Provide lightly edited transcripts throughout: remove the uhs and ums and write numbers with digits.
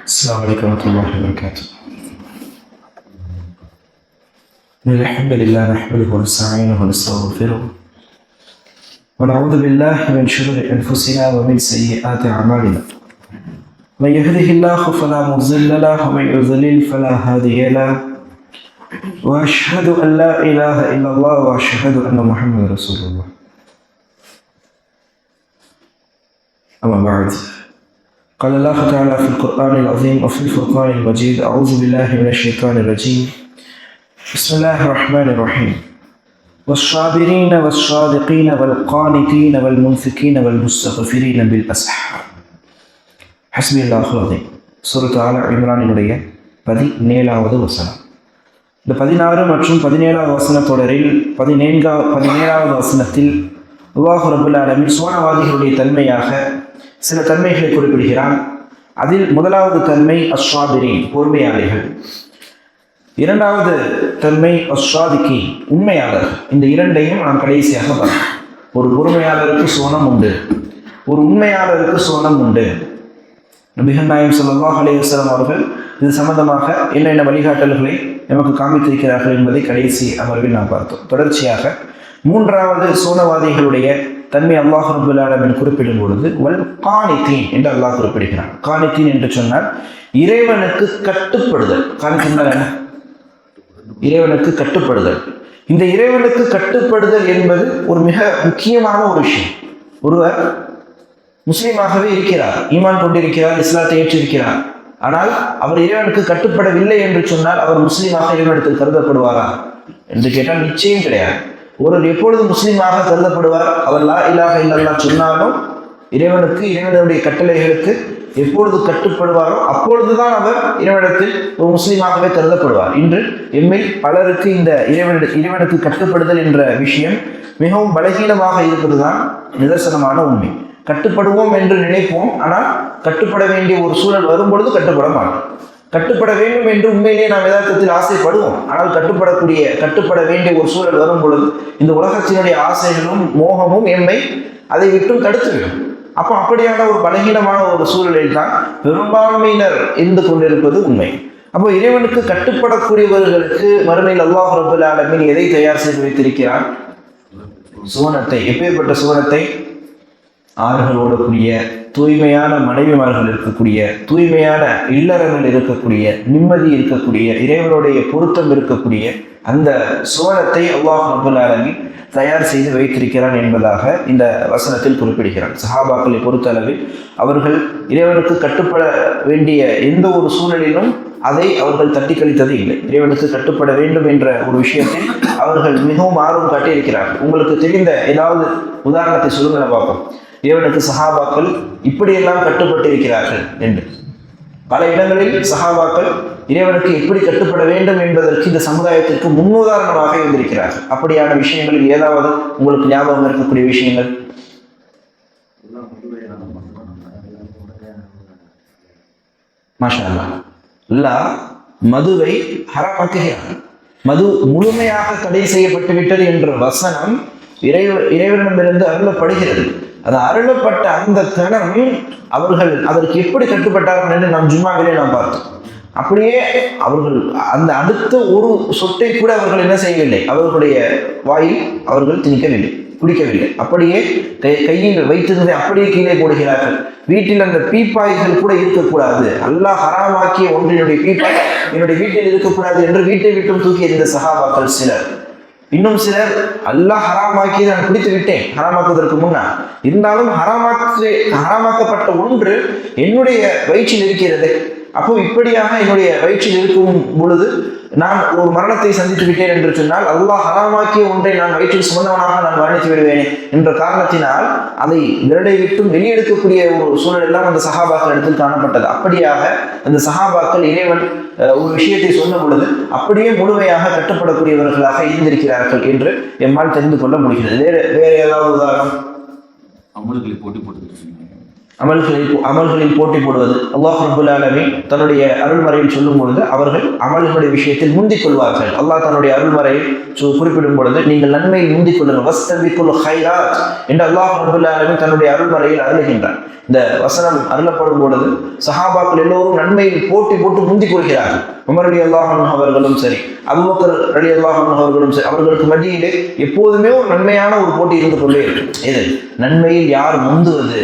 السلام عليكم ورحمة الله وبركاته. الحمد لله نحمده ونستعينه ونستغفره ونعوذ بالله من شرور أنفسنا ومن سيئات أعمالنا. من يهده الله فلا مضل له ومن يضلل فلا هادي له. وأشهد أن لا إله إلا الله وأشهد أن محمدا رسول الله. أما بعد، قال الله تعالى في القرآن العظيم وفي الفرقان المجيد: أعوذ بالله من الشيطان الرجيم. بسم الله الرحمن الرحيم. والصابرين والصادقين والقانتين والمنفقين والمستغفرين بالأسحار. حسبي الله العظيم. சூரத் ஆல இம்ரானினுடைய 17வது வசனம். இந்த 16 மற்றும் 17வது வசன தொடரில் 17வது வசனத்தில் அல்லாஹ் ரப்பல் ஆலமீன் சுவனவாதிகளுடைய தன்மையாக சில தன்மைகளை குறிப்பிடுகிறான். அதில் முதலாவது தன்மை அஸ்ஸாபிரீன், பொறுமையாளர்கள். இரண்டாவது தன்மை அஸ்ஸாதிகீன், உண்மையாளர். இந்த இரண்டையும் நாம் கடைசியாக பார்ப்போம். ஒரு பொறுமையாளருக்கு சுவனம் உண்டு, ஒரு உண்மையாளருக்கு சுவனம் உண்டு. நபிகள் நாயகம் ஸல்லல்லாஹு அலைஹி வஸல்லம் அவர்கள் இது சம்பந்தமாக என்னென்ன வழிகாட்டல்களை நமக்கு காண்பித்திருக்கிறார்கள் என்பதை கடைசி அமர்வில் நாம் பார்த்தோம். தொடர்ச்சியாக மூன்றாவது சூனவாதிகளுடைய தன்மை அல்லாஹ் ரப்பல் ஆலமீன் குறிப்பிடும் பொழுது வல் கானிதீன் என்று அல்லாஹ் குறிப்பிடுகிறான். கானிதீன் என்று சொன்னால் இறைவனுக்கு கட்டுப்படுதல். கானிதீன் என்ன? இறைவனுக்கு கட்டுப்படுதல். இந்த இறைவனுக்கு கட்டுப்படுதல் என்பது ஒரு மிக முக்கியமான ஒரு விஷயம். ஒருவர் முஸ்லீமாகவே இருக்கிறார், ஈமான் கொண்டிருக்கிறார், இஸ்லாத்தை ஏற்றிருக்கிறார். ஆனால் அவர் இறைவனுக்கு கட்டுப்படவில்லை என்று சொன்னால் அவர் முஸ்லீமாக இறைவனிடத்தில் கருதப்படுவாரா என்று கேட்டால் நிச்சயம் கிடையாது. ஒருவர் எப்பொழுது முஸ்லீமாக கருதப்படுவார்? அவர் லா இலாஹ இல்லல்லாஹ் சொன்னாலும் இறைவனுக்கு, இறைவனுடைய கட்டளைகளுக்கு எப்பொழுது கட்டுப்படுவாரோ அப்பொழுதுதான் அவர் இறைவனிடத்தில் ஒரு முஸ்லீமாகவே கருதப்படுவார். இன்று எம்மில் பலருக்கு இந்த இறைவனுக்கு கட்டுப்படுதல் என்ற விஷயம் மிகவும் பலகீனமாக இருப்பதுதான் நிதர்சனமான உண்மை. கட்டுப்படுவோம் என்று நினைப்போம், ஆனால் கட்டுப்பட வேண்டிய ஒரு சூழல் வரும்பொழுது கட்டுப்பட மாட்டோம். கட்டுப்பட வேண்டும் என்று உண்மையிலேயே நாம் யதார்த்தத்தில் ஆசைப்படுவோம், ஆனால் கட்டுப்பட வேண்டிய ஒரு சூழல் வரும் பொழுது இந்த உலகத்தினுடைய ஆசைகளும் மோகமும் எம்மை அதை விட்டும் தடுத்துவிடும். அப்போ அப்படியான ஒரு பலகீனமான ஒரு சூழலில் தான் பெரும்பான்மையினர் இருந்து கொண்டிருப்பது உண்மை. அப்போ இறைவனுக்கு கட்டுப்படக்கூடியவர்களுக்கு மறுமையில் அல்லாஹ் ரப்பல் ஆலமீன் எதை தயார் செய்து வைத்திருக்கிறான்? சுவனத்தை. எப்பேற்பட்ட சுவனத்தை? ஆறுகள் ஓடக்கூடிய, தூய்மையான மனைவிமார்கள் இருக்கக்கூடிய, தூய்மையான இல்லறங்கள் இருக்கக்கூடிய, நிம்மதி இருக்கக்கூடிய, இறைவனுடைய பொருத்தம் இருக்கக்கூடிய அந்த சுவனத்தை அல்லாஹ் ரப்பல் ஆலமீன் தயார் செய்து வைத்திருக்கிறான் என்பதாக இந்த வசனத்தில் குறிப்பிடுகிறான். சஹாபாக்களை பொறுத்தளவில் அவர்கள் இறைவனுக்கு கட்டுப்பட வேண்டிய எந்த ஒரு சூழலிலும் அதை அவர்கள் தட்டி கழித்தது இல்லை. இறைவனுக்கு கட்டுப்பட வேண்டும் என்ற ஒரு விஷயத்தில் அவர்கள் மிகவும் ஆர்வம் காட்டியிருக்கிறார்கள். உங்களுக்கு தெரிந்த ஏதாவது உதாரணத்தை சொல்லுங்க பார்ப்போம். இறைவனுக்கு சஹாபாக்கள் இப்படியெல்லாம் கட்டுப்பட்டு இருக்கிறார்கள் என்று பல இடங்களில் சஹாபாக்கள் இறைவனுக்கு எப்படி கட்டுப்பட வேண்டும் என்பதற்கு இந்த சமுதாயத்திற்கு முன்னுதாரணமாக இருந்திருக்கிறார்கள். அப்படியான விஷயங்களில் ஏதாவது உங்களுக்கு ஞாபகம் இருக்கக்கூடிய விஷயங்கள்? மாஷா அல்லாஹ். அல்லாஹ் மதுவை ஹராமாக்குகிறான். மது முழுமையாக தடை செய்யப்பட்டு விட்டது என்ற வசனம் இறைவனிடமிருந்து அருளப்படுகிறது. அது அருளப்பட்ட அந்த கணம் அவர்கள் அதற்கு எப்படி கட்டுப்பட்டார்கள் என்று நாம் ஜும்மாவிலே நாம் பார்த்தோம். அப்படியே அவர்கள் அந்த அடுத்த ஒரு சொட்டை கூட அவர்கள் என்ன செய்யவில்லை, அவர்களுடைய வாயில் அவர்கள் திணிக்கவில்லை, குடிக்கவில்லை. அப்படியே கையில் வைத்திருந்ததை அப்படியே கீழே போடுகிறார்கள். வீட்டில் அந்த பீப்பாய்கள் கூட இருக்கக்கூடாது, அல்லாஹ் ஹராமாக்கிய ஒன்றினுடைய பீப்பாய் என்னுடைய வீட்டில் இருக்கக்கூடாது என்று வீட்டை விட்டும் தூக்கி எறிந்த சஹாபாக்கள் சிலர். இன்னும் சிலர் அல்லாஹ் ஹராமாக்கி நான் குடித்து விட்டேன், ஹராமாக்குவதற்கு முன்னால் இருந்தாலும் ஹராமாக்கப்பட்ட ஒன்று என்னுடைய வயிற்றில் இருக்கிறது. அப்போ இப்படியாக என்னுடைய வயிற்றில் இருக்கும் பொழுது நான் ஒரு மரணத்தை சந்தித்து விட்டேன் என்று சொன்னால் அல்லாஹ் ஹராமாக்கிய ஒன்றை நான் வயிற்றில் சுமந்தவனாக நான் மரணித்து விடுவேன் என்ற காரணத்தினால் அதை விரடை விட்டும் வெளியெடுக்கக்கூடிய ஒரு சூழல் எல்லாம் அந்த சஹாபாக்கள் இடத்தில் காணப்பட்டது. அப்படியாக அந்த சஹாபாக்கள் இறைவன் ஒரு விஷயத்தை சொன்ன பொழுது அப்படியே முழுமையாக கட்டுப்படக்கூடியவர்களாக இருந்திருக்கிறார்கள் என்று எம்மால் தெரிந்து கொள்ள முடிகிறது. வேற ஏதாவது உதாரணம்? அமல்களில் போட்டி போடுவது. அல்லாஹ் ரப்பல் ஆலமீன் தன்னுடைய அருள்மறையில் சொல்லும் பொழுது அவர்கள் அமல்களுடைய விஷயத்தில் முந்திக் கொள்வார்கள். அல்லாஹ் தன்னுடைய அருள்மறையில் குறிப்பிடும் பொழுது நீங்கள் நன்மையில் முந்திக் கொள்ளுங்கள், வஸ்தபிக்குல் ஹைராத் என்று அல்லாஹ் ரப்பல் ஆலமீன் தன்னுடைய அருள்மறையில் அருளுகின்றார். இந்த வசனம் அருளப்படும் பொழுது சஹாபாக்கள் எல்லோரும் நன்மையில் போட்டி போட்டு முந்திக் கொள்கிறார்கள். உமர் ரலியல்லாஹு அன்ஹு அவர்களும் சரி, அபூபக்கர் ரலியல்லாஹு அன்ஹு அவர்களும் சரி, அவர்களுக்கு மத்தியிலே எப்போதுமே ஒரு நன்மையான ஒரு போட்டி இருந்து கொண்டே இருக்கும். எது? நன்மையில் யார் முந்துவது,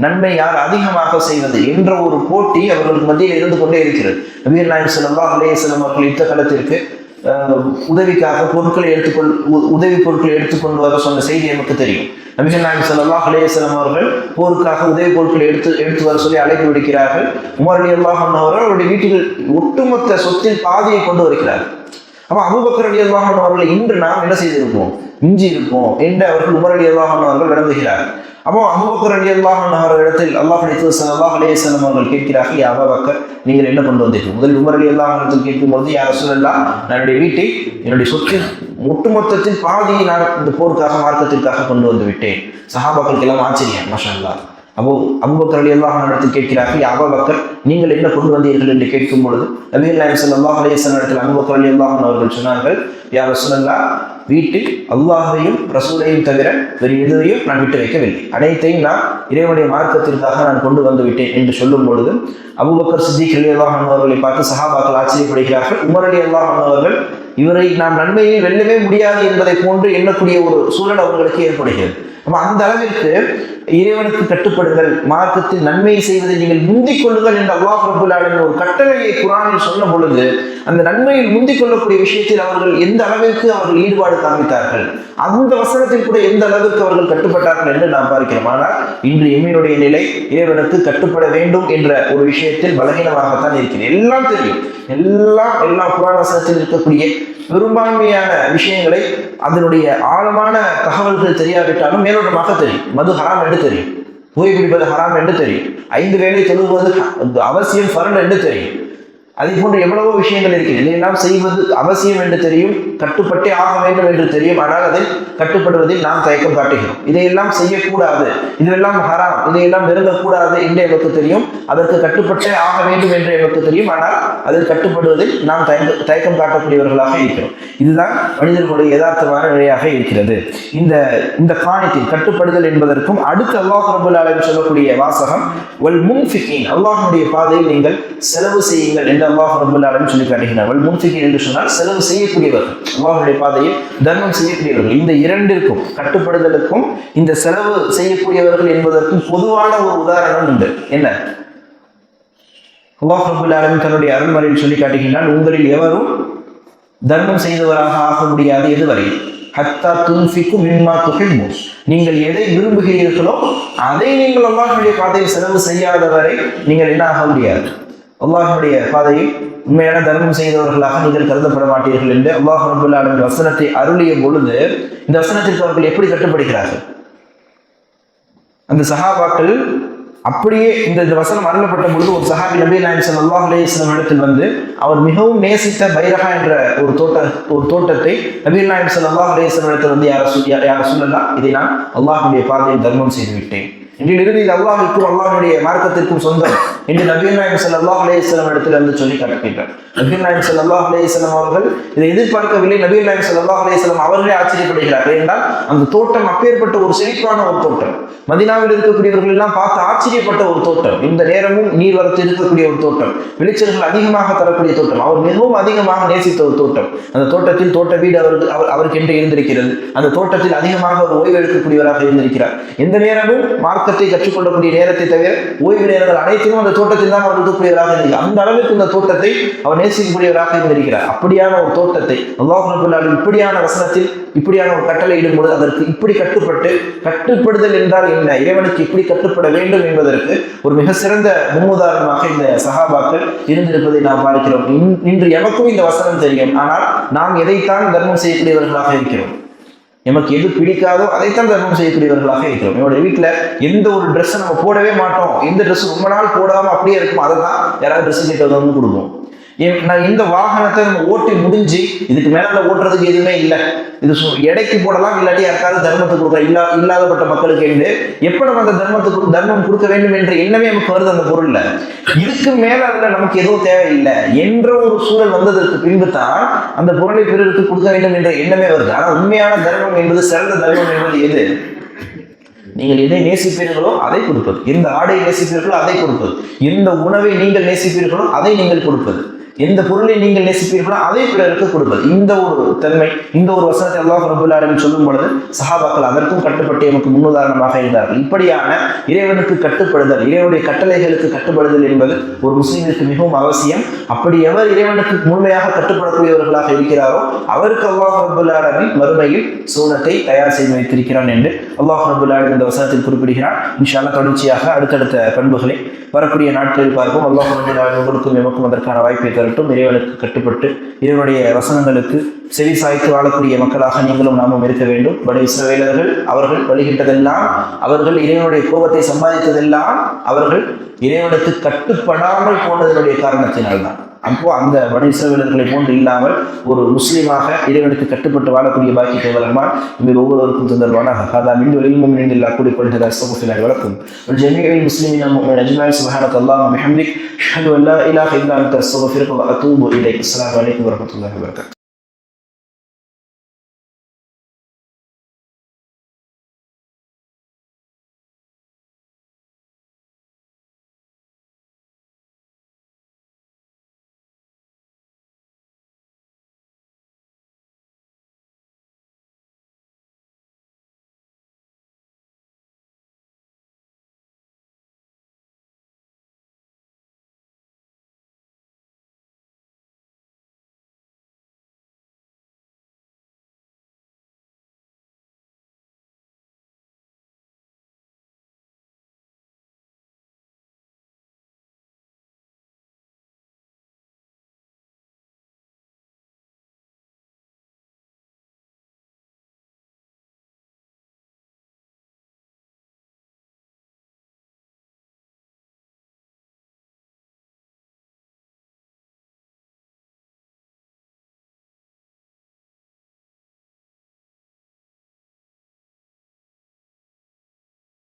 நன்மை யார் அதிகமாக செய்வது என்ற ஒரு போட்டி அவர்களுக்கு மத்தியில் இருந்து கொண்டே இருக்கிறது. நபிகள் நாயகம் ஸல்லல்லாஹு அலைஹி வஸல்லம் அவர்கள் யுத்த களத்திற்கு உதவிக்காக உதவி பொருட்களை எடுத்துக்கொண்டு வர சொன்ன செய்தி நமக்கு தெரியும். நபிகள் நாயகம் ஸல்லல்லாஹு அலைஹி வஸல்லம் அவர்கள் போருக்காக உதவி பொருட்களை எடுத்து வர சொல்லி அழைப்பு விடுக்கிறார்கள். உமர் ரலியல்லாஹு அன்ஹு அவர்கள் அவருடைய வீட்டில் ஒட்டுமொத்த சொத்தில் பாதியை கொண்டு வருகிறார்கள். அப்ப அபூபக்கர் ரலியல்லாஹு அன்ஹு அவர்களை இன்று நாம் என்ன செய்திருப்போம், மிஞ்சி இருப்போம் என்று அவர்கள் உமர் ரலியல்லாஹு அன்ஹு அவர்கள் விளங்குகிறார்கள். அப்போ அபூபக்கர் ரலியல்லாஹு அன்ஹு அவர்களிடத்தில் அல்லாஹ்வுடைய தூதர் ஸல்லல்லாஹு அலைஹி வஸல்லம் அவர்கள் கேட்கிறார்கள், யா அபூபக்கர் நீங்கள் என்ன கொண்டு வந்தீர்கள்? முதலில் உமர் ரலியல்லாஹு அன்ஹு அவர்கள் கேட்கும்போது, யா ரசூலல்லாஹ் என்னுடைய வீட்டை என்னுடைய சொத்தில் ஒட்டுமொத்தத்தில் பாதியை நான் இந்த போருக்காக மார்க்கத்திற்காக கொண்டு வந்து விட்டேன். சஹாபாக்களுக்கு எல்லாம் ஆச்சரியம், மாஷா அல்லாஹ். அபூபக்கர் ரலியல்லாஹு அன்ஹு இடத்தில் கேட்கிறார்கள், யா அபூபக்கர் நீங்கள் என்ன கொண்டு வந்தீர்கள் என்று கேட்கும் பொழுது நபிகள் நாயகம் ஸல்லல்லாஹு அலைஹி வஸல்லம் இடத்தில் அபூபக்கர் ரலியல்லாஹு அன்ஹு அவர்கள் சொன்னார்கள், யா ரசூலல்லாஹ் வீட்டில் அல்லாஹையும் ரசூலையும் தவிர வேறு எதையும் நான் விட்டு வைக்கவில்லை, அனைத்தையும் நான் இறைவனுடைய மார்க்கத்திற்காக நான் கொண்டு வந்து விட்டேன் என்று சொல்லும் பொழுது அபூபக்கர் சித்திக் ரலியல்லாஹு அன்ஹு அவர்களை பார்த்து சஹாபாக்கள் ஆச்சரியப்படுகிறார்கள். உமர் ரலியல்லாஹு அன்ஹு அவர்கள் இவரை நாம் நன்மையை வெல்லவே முடியாது என்பதை போன்று எண்ணக்கூடிய ஒரு சூழல் அவர்களுக்கு ஏற்படுகிறது. அப்ப அந்த அளவிற்கு இறைவனுக்கு கட்டுப்படுங்கள், மார்க்கத்தில் நன்மையை செய்வதை நீங்கள் முந்திக் கொள்ளுங்கள் என்று அல்லாஹ் ரப்பல் ஆலமீன் ஒரு கட்டளையை குர்ஆனில் சொன்ன பொழுது அந்த நன்மையில் முந்திக் கொள்ளக்கூடிய விஷயத்தில் அவர்கள் எந்த அளவிற்கு அவர்கள் ஈடுபாடு காண்பித்தார்கள், அந்த வசனத்தில் கூட எந்த அளவிற்கு அவர்கள் கட்டுப்பட்டார்கள் என்று நாம் பார்க்கிறோம். ஆனால் இன்று எம்மினுடைய நிலை இறைவனுக்கு கட்டுப்பட வேண்டும் என்ற ஒரு விஷயத்தில் பலகீனமாகத்தான் இருக்கிறது. எல்லாம் தெரியும், எல்லா குர்ஆன் வசனத்தில் இருக்கக்கூடிய பெரும்பான்மையான விஷயங்களை அதனுடைய ஆழமான தகவல்கள் தெரியாவிட்டாலும் மேலோட்டமாக தெரியும். மது ஹராம் என்று தெரியும், புகைப்பிடிப்பது ஹராம் என்று தெரியும், 5 வேளை தொழுவது அவசியம் ஃபர்ல் என்று தெரியும். அதே போன்று எவ்வளவோ விஷயங்கள் இருக்கிறது. இதையெல்லாம் செய்வது அவசியம் என்று தெரியும், கட்டுப்பட்டே ஆக வேண்டும் என்று தெரியும். ஆனால் அதில் கட்டுப்படுவதில் நாம் தயக்கம் காட்டுகிறோம். இதையெல்லாம் செய்யக்கூடாது, இதெல்லாம் ஹராம், இதையெல்லாம் நெருங்கக்கூடாது என்று எனக்கு தெரியும், அதற்கு கட்டுப்பட்டே ஆக வேண்டும் என்று எனக்கு தெரியும். ஆனால் அதில் கட்டுப்படுவதில் நாம் தயக்கம் காட்டக்கூடியவர்களாக இருக்கிறோம். இதுதான் மனிதர்களுடைய யதார்த்தமான நிலையாக இருக்கிறது. இந்த காணியத்தில் கட்டுப்படுதல் என்பதற்கும் அடுத்து அல்லாஹ் ரப்பல் ஆலமீன் சொல்லக்கூடிய வாசகம் வல் முன்ஃபிகீன், அல்லாஹ்வுடைய பாதையில் நீங்கள் செலவு செய்யுங்கள் என்று அல்லாஹ் ரப்பல் ஆலமீன் சொல்லி காட்டுகிறார். வல் முன்ஃபிகீன் என்று சொன்னால் செலவு செய்யக்கூடியவர்கள், அல்லாஹ்வுடைய பாதையில் தர்மம் செய்யக்கூடியவர்கள். இந்த இரண்டிற்கும், கட்டுப்படுதலுக்கும் இந்த செலவு செய்யக்கூடியவர்கள் என்பதற்கும் பொதுவான ஒரு உதாரணம் உண்டு. என்ன? அல்லாஹ் ரப்பல் ஆலமீன் தன்னுடைய அருள்மறையில் சொல்லி காட்டுகின்றான், உங்களில் எவரும் தர்மம் செய்தவராக ஆக முடியாது எதுவரை ஹத்தா துன்ஃபிகு மிம்மா துஹிப்பூன், நீங்கள் எதை விரும்புகிறீர்களோ அதை நீங்கள் அல்லாஹ்வுடைய பாதையில் செலவு செய்யாதவரை நீங்கள் என்ன ஆக முடியாது, அல்லாஹ்வுடைய பாதையில் உண்மையான தர்மம் செய்தவர்களாக நீங்கள் கருதப்பட மாட்டீர்கள் என்று அல்லாஹ் ரப்பல் ஆலமீன் வசனத்தை அருளிய பொழுது இந்த வசனத்திற்கு அவர்கள் எப்படி கட்டுப்படுகிறார்கள்? அந்த சஹாபாக்கள் அப்படியே இந்த வசனம் அருளப்பட்ட பொழுது ஒரு சஹாபி நபிகள் நாயகம் ஸல்லல்லாஹு அலைஹி வஸல்லம் இடத்தில் வந்து அவர் மிகவும் நேசித்த பைரஹா என்ற ஒரு தோட்டத்தை நபிகள் நாயகம் ஸல்லல்லாஹு அலைஹி வஸல்லம் இடத்தில் வந்து யா ரசூலல்லாஹ் இதை நான் அல்லாஹ்வுடைய பாதையில் தர்மம் செய்து விட்டேன் என்று இறுதியில் அல்லாஹ்வுக்கும் அல்லாஹ்வுடைய மார்க்கத்திற்கும் சொந்தம் என்று நபிகள் நாயகம் ஸல்லல்லாஹு அலைஹி வஸல்லம் இடத்தில் வந்து சொல்லி காட்டுகின்றார். நபிகள் நாயகம் ஸல்லல்லாஹு அலைஹி வஸல்லம் அவர்கள் இதை எதிர்பார்க்கவில்லை. நபிகள் நாயகம் ஸல்லல்லாஹு அலைஹி வஸல்லம் அவர்களே ஆச்சரியப்படுகிறார்கள். என்றால் அந்த தோட்டம் அப்பேற்பட்ட ஒரு செழிப்பான ஒரு தோட்டம், மதீனாவில் இருக்கக்கூடியவர்கள் எல்லாம் பார்த்து ஆச்சரியப்பட்ட ஒரு தோட்டம், இந்த நேரமும் நீர்வரத்து இருக்கக்கூடிய ஒரு தோட்டம், விளைச்சல்கள் அதிகமாக தரக்கூடிய தோட்டம், அவர் மிகவும் அதிகமாக நேசித்த ஒரு தோட்டம். அந்த தோட்டத்தில் தோட்ட வீடு அவருக்கு என்று இருந்திருக்கிறது. அந்த தோட்டத்தில் அதிகமாக ஒரு ஓய்வு எடுக்கக்கூடியவராக இருந்திருக்கிறார். எந்த நேரமும் மார்க்கத்தை கற்றுக்கொள்ளக்கூடிய நேரத்தை தவிர ஓய்வு நேரங்கள் அனைத்திலும் அந்த தோட்டத்தில் தான் அவர் இருக்கக்கூடியவராக இருந்திருக்கிறார். அந்த அளவுக்கு இந்த தோட்டத்தை அவர் நேசிக்கக்கூடியவராக இருந்திருக்கிறார். அப்படியான ஒரு தோட்டத்தை அல்லாஹ் ரப்பல் ஆலமீன் இப்படியான வசனத்தில் இப்படியான ஒரு கட்டளை இடும்போது அதற்கு இப்படி கட்டுப்படுதல் என்றால் என்ன, இறைவனுக்கு இப்படி கட்டுப்பட வேண்டும் என்பதற்கு ஒரு மிக சிறந்த முன்னுதாரணமாக இந்த சஹாபாக்கள் இருந்திருப்பதை நாம் பார்க்கிறோம். இன்று எமக்கும் இந்த வசனம் தெரியும், ஆனால் நாம் எதைத்தான் தர்மம் செய்யக்கூடியவர்களாக இருக்கிறோம். நமக்கு எது பிடிக்காதோ அதைத்தான் தர்மம் செய்யக்கூடியவர்களாக இருக்கிறோம். என்னோட வீட்டில் எந்த ஒரு ட்ரெஸ்ஸை நம்ம போடவே மாட்டோம், எந்த ட்ரெஸ் ரொம்ப நாள் போடாமல் அப்படியே இருக்கும், அதை தான் யாராவது ட்ரெஸ் கேட்டது வந்து கொடுப்போம். நான் இந்த வாகனத்தை நம்ம ஓட்டி முடிஞ்சு இதுக்கு மேல ஓட்டுறதுக்கு எதுவுமே இல்லை, இது எடைக்கு போடலாம், இல்லாட்டி யாருக்காவது தர்மத்துக்கு கொடுக்க இல்லாதப்பட்ட மக்களுக்கு என்று எப்ப நம்ம அந்த தர்மம் கொடுக்க வேண்டும் என்ற எண்ணமே நமக்கு வருது அந்த பொருள்ல. இதுக்கு மேல அதுல நமக்கு எதுவும் தேவையில்லை என்ற ஒரு சூழல் வந்ததற்கு பின்பு தான் அந்த பொருளை பிறருக்கு கொடுக்க வேண்டும் என்ற எண்ணமே வருது. ஆனா உண்மையான தர்மம் என்பது, சிறந்த தர்மம் என்பது எது? நீங்கள் எதை நேசிப்பீர்களோ அதை கொடுப்பது, எந்த ஆடை நேசிப்பீர்களோ அதை கொடுப்பது, எந்த உணவை நீங்கள் நேசிப்பீர்களோ அதை நீங்கள் கொடுப்பது, எந்த பொருளை நீங்கள் நேசிப்பீர்களோ அதை பிறருக்கு கொடுப்பது. இந்த ஒரு தன்மை, இந்த ஒரு வசனத்தை அல்லாஹ் ரப்பல் ஆலமீன் சொல்லும் பொழுது சஹாபாக்கள் அதற்கும் கட்டுப்பட்டு நமக்கு முன்னுதாரணமாக இருந்தார்கள். இப்படியான இறைவனுக்கு கட்டுப்படுதல், இறைவனுடைய கட்டளைகளுக்கு கட்டுப்படுதல் என்பது ஒரு முஸ்லிமிற்கு மிகவும் அவசியம். அப்படி எவர் இறைவனுக்கு முழுமையாக கட்டுப்படக்கூடியவர்களாக இருக்கிறாரோ அவருக்கு அல்லாஹ் ரப்பல் ஆலமீன் மறுமையில் சூனத்தை தயார் செய்து வைத்திருக்கிறான் என்று அல்லாஹ் ரப்பல் ஆலமீன் இந்த வசனத்தில் குறிப்பிடுகிறான். இன்ஷா அல்லாஹ் தொடர்ச்சியாக அடுத்தடுத்த பண்புகளை வரக்கூடிய நாட்களில் பார்ப்போம். அல்லாஹ் ரப்பல் ஆலமீன் உங்களுக்கும் எமக்கும் அதற்கான வாய்ப்பை தரட்டும். இறைவனுக்கு கட்டுப்பட்டு இறைவனுடைய வசனங்களுக்கு செவி சாய்த்து வாழக்கூடிய மக்களாக நீங்களும் நாமும் இருக்க வேண்டும். பனி இஸ்ரவேலர்கள் அவர்கள் வழிகிட்டதெல்லாம், அவர்கள் இறைவனுடைய கோபத்தை சம்பாதித்ததெல்லாம் அவர்கள் இறைவனுக்கு கட்டுப்படாமல் போனதனுடைய காரணத்தினால்தான். அப்போ அந்த பனி இஸ்ரவேலர்களை போன்று இல்லாமல் ஒரு முஸ்லீமாக இறைவனுக்கு கட்டுப்பட்டு வாழக்கூடிய பாக்கியத்தை வழங்குவார். இவர் ஒவ்வொருவருக்கும் தந்தருவானாக. ஹாதா மின் வலியும் இல்லா கூடிக்கொள்கிற அஸ்தகுஃபில்லாஹி வலக்கும் வல் ஜமீஇல் முஸ்லிமீன முஃமினீன அஜ்மஈன் சுப்ஹானக அல்லாஹும்ம வபிஹம்திக் அஷ்ஹது அன் லா இலாஹா இல்லா அன்த அஸ்தகுஃபிருக வ அதூபு இலைக். அஸ்ஸலாமு அலைக்கும் வரஹ்மத்துல்லாஹி வபரகாத்துஹு.